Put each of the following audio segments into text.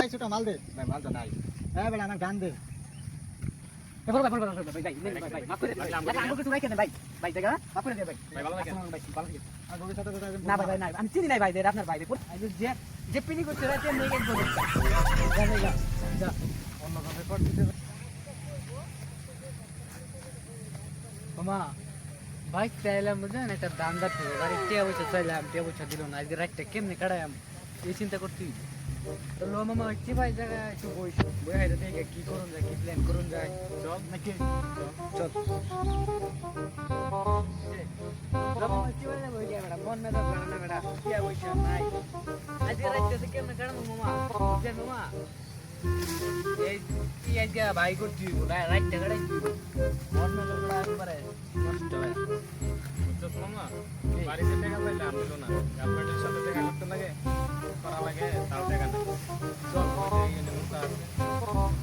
ভাই ছোট মাল দে ভাই মাল তো নাই। হ্যাঁ বেটা আমার গান দে ভাই মাফ করে দে ভাই আঙ্গুল কিছু রাখেন ভাই ভাই দেখা মাফ করে দে ভাই ভাই ভালো লাগে। ভাই ভালো লাগে আর গরুর সাথে কথা না ভাই না আমি চিনি নাই ভাই আপনার ভাই যে যে পিনি করতে রাতে নিয়ে গেছে যা অন্য কথা কর দিতে মামা বাইক চাইলাম বুঝলেন একটা দান্দা ছিল গাড়ি টিয়া পয়সা চাইলাম টিয়া পয়সা দিল না আজকে রাতটা কেমনে কাটাইম এই চিন্তা করছি তো লো মামা কি ভাই জায়গা একটু বই হাইতে দেখে কি করুন যায় কি প্ল্যান করুন যায় চল নাকি চল মামা কি ভাই বই যায় বেটা মন মেজাজ ভালো না বেটা টিয়া পয়সা নাই আজকে রাতটা কেমনে কাটাবো মামা বুঝছেন মামা এই কি আজকে ভাই করছি রাতটা কাটাই মন মেজাজ বেটা একবারে নষ্ট হয় বুঝছস মামা? বাড়িতে টাকা পাইলে আনলো না। গার্লফ্রেন্ডের সাথে দেখা করতে লাগে, করা লাগে, তাও টাকা নাই। চল ওই যে নেমুটা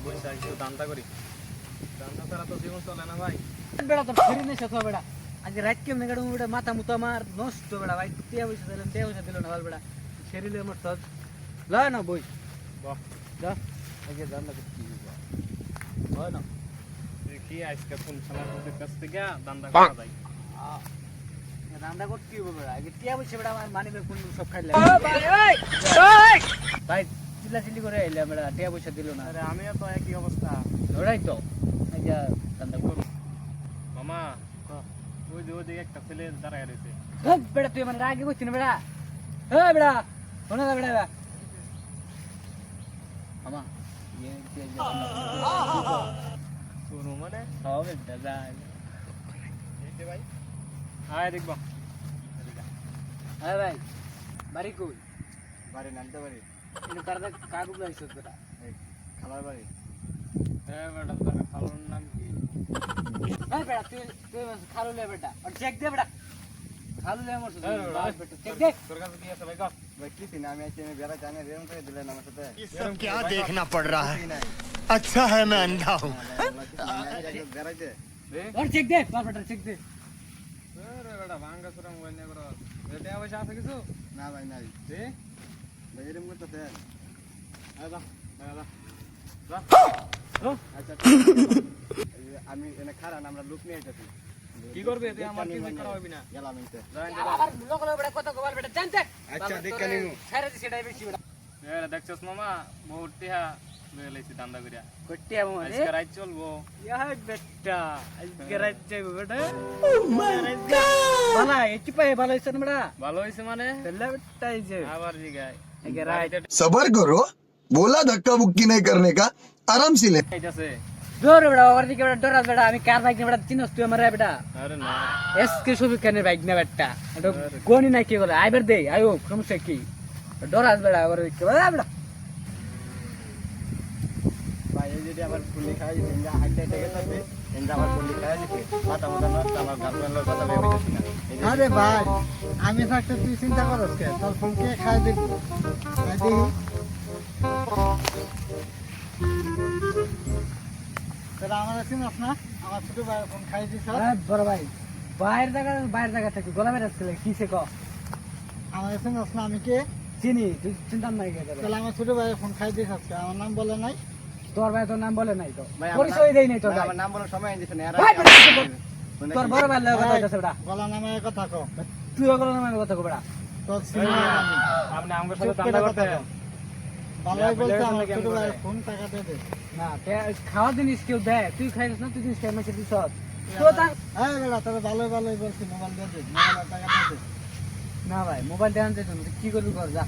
বইসা একটু দান্দা করি। দান্দা ছাড়া তো জীবন চলে না ভাই। বেড়া তোর ফিরে নেই সত বেড়া আজকে রাত কেমনে কাটবো বেড়া মাথা মুতা মার নষ্ট বেড়া ভাই টিয়া পয়সা দিলাম টিয়া পয়সা দিল না ভালো বেড়া শরীরে আমার সব লয় না বই বাহ, যা আজকে দান্দা করছি হয় না তুই কি আজকে কোন শালার কাছ থেকে দান্দা করা যায়? রান্না করতে হবে বেড়া আগে টিয়া পয়সা বেড়া আমার মানিবে কোন সব খাইলে ভাই চিল্লা চিল্লি করে আইলাম বেড়া টিয়া পয়সা দিল না আরে আমিও তো একই অবস্থা। ওরাই তো আজকে দান্দা করব মামা, ওই যে ওদিকে একটা ছেলে দাঁড়ায় রয়েছে। বেড়া তুই মানে রাগে করছিস না বেড়া হ্যাঁ বেড়া শোনা না বেড়া আমা শুনো মানে? হবে বেটা যাই এই যে ভাই, আয় দেখবো। হ্যাঁ ভাই বাড়ি কই বাড়ি নামতে পারি? কিন্তু তার কাগজ লাইছিস বেটা খালার বাড়ি। হ্যাঁ বেটা, তোর খালার নাম কি? হ্যাঁ বেটা তুই তুই খালু লে বেটা আর চেক দে বেটা খালু লে আমার হ্যাঁ বেটা, বেটা চেক দে তোর কাছে কি আছে ভাই? কর। ভাই কি তিন আমি আইছি আমি বেড়া জানি রেম করে দিলেন আমার সাথে ये सब क्या देखना पड़ रहा है अच्छा है मैं अंधा हूँ বেড়াইতে আর চেক দে তোর বেটা চেক দে আরে বেটা, ভাঙ্গা চোরা মোবাইল নিয়ে করো। এটা পয়সা আছে কিছু? না ভাই নাই দে। ভাই এরম করতেছে আয় যা, আয় যা। আচ্ছা আমি এনে খারান আমরা লোক নিয়ে আইতেছি কি করবে তুই? আমার কি করা হবি না? গেলাম ইনতে যা এনতে যা। আবার লোক লোক বেটা কত কবার বেটা জানতে আচ্ছা, দেখা নিমু। ছেড়ে দি সেটাই বেশি বেটা এ দেখছস মামা, বহুত টিহা লয়ে লাইছি দান্দা করিয়া। কইতে আমো আজকে রাত চলবো। ইয়া বেটা আজকে রাত যাইবো বেটা ভালো এটি পাই ভালো হইছে না বেটা ভালো হইছে মানে? তেলা বেটা এই যে আবার জিগায়। আজকে রাত सबर करो बोला धक्का मुक्की नहीं करने का आराम से ले আইতাছে। দৌড় বেটা ওর দিকে বেটা ডরাস বেটা আমি কার বাইক না বেটা চিনস তুই আমার বেটা আরে না। এসকে শুধু কেন বাইক না বেটা এটা কোনি না কি বলে আইবার দে আয়ো সমস্যা কি ডরাস বেটা ওর দিকে বেটা বেটা ভাই এই যদি আবার পুলি খাই দিন হাইটে হাইটে গেছে এন্ড আবার পুলি খাই দিছে মাথা মাথা নষ্ট আমার গার্লফ্রেন্ডের কথা ভেবে দিছি না আরে ভাই আমি থাকতে তুই চিন্তা করস কে তোর ফোন কে খাই দিবি খাই দিবি তোরা আমার আছিস না আমার ছোট ভাই ফোন খাই দিছ হ্যাঁ বড় ভাই বাইরের জায়গা থেকে গোলা বেরাস কিসে ক আমার আছিস না আমি কে চিনি তুই চিন্তা নাই কে তাহলে আমার ছোট ভাই ফোন খাই দিছ আমার নাম বলে নাই তোর ভাই তোর নাম বলে নাই তো ভাই, আমার পরিচয় দেই নাই তোর ভাই, ভাই আমার নাম বলার সময় দিছ না ভাই, তোর বড় ভাই লাগে কথা কইতাছে বেটা গলা নামে কথা কও তুই ওগুলো নামে কথা কও বেটা তোর সিনিয়র আমি আপনি আমাদের চুপ সাথে করে দান্দা কথা করতে। কও। ভালোই বলছে আপনি আমার কেন ছোট ভাই করে? ফোন টাকা দে দে না খাওয়া জিনিস কেউ দেয় তুই খাইছিস না তুই জিনিস খাই মাসে দিছ তো হ্যাঁ বেটা তবে ভালোই বলছি মোবাইল দে দে মোবাইল টাকা দে দে না ভাই মোবাইল দেন যাইতো না কি করবি কর যা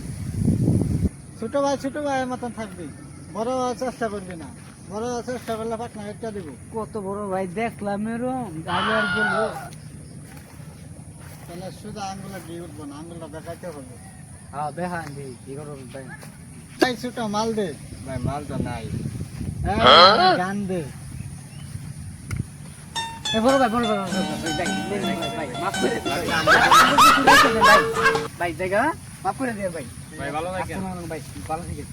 ছোট ভাই মতন থাকবি বড় হওয়ার চেষ্টা করবি না বড় হওয়ার চেষ্টা করলে পাক না একটা দিব কত বড় ভাই দেখলাম এরম গাড়ি আর গেল তাহলে শুধু আঙ্গুলে দিয়ে উঠবো না আঙ্গুলটা দেখাইতে হবে হ্যাঁ বেহান দি কি করব ভাই তাই ছোট মাল দে ভাই মাল তো নাই। হ্যাঁ গান দে এ বড় ভাই ভাই মাফ করে দে ভাই দেখা মাফ করে দে ভাই ভাই ভালো নাই কেন? ভাই ভালো থেকে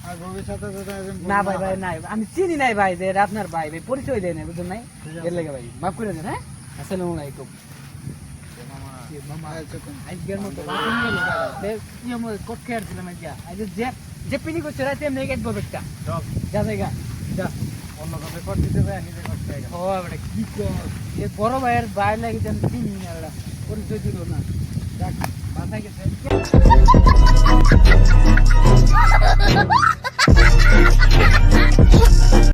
আর ভবিষ্যতে যদি এরকম না ভাই ভাই নাই আমি চিনি নাই ভাই যে আপনার ভাই ভাই পরিচয় দেয় না বুঝলেন নাই এর লাগে ভাই মাফ করে দেন হ্যাঁ আসসালামু আলাইকুম মামা ছোট আজকের মতো কি আমার কোট খেয়ার ছিলাম আজকে আজ যে যে পিনি করছে রাতে এমনি গেটবো বেটা চল যা জায়গা যা অন্য কাছে করতে দেবে নিজে করতে হবে ও বেটা কি কর এ বড় ভাইয়ের বাইরে লাগে যেন চিনি না বেটা পরিচয় দিল না যাক মাথায় গেছে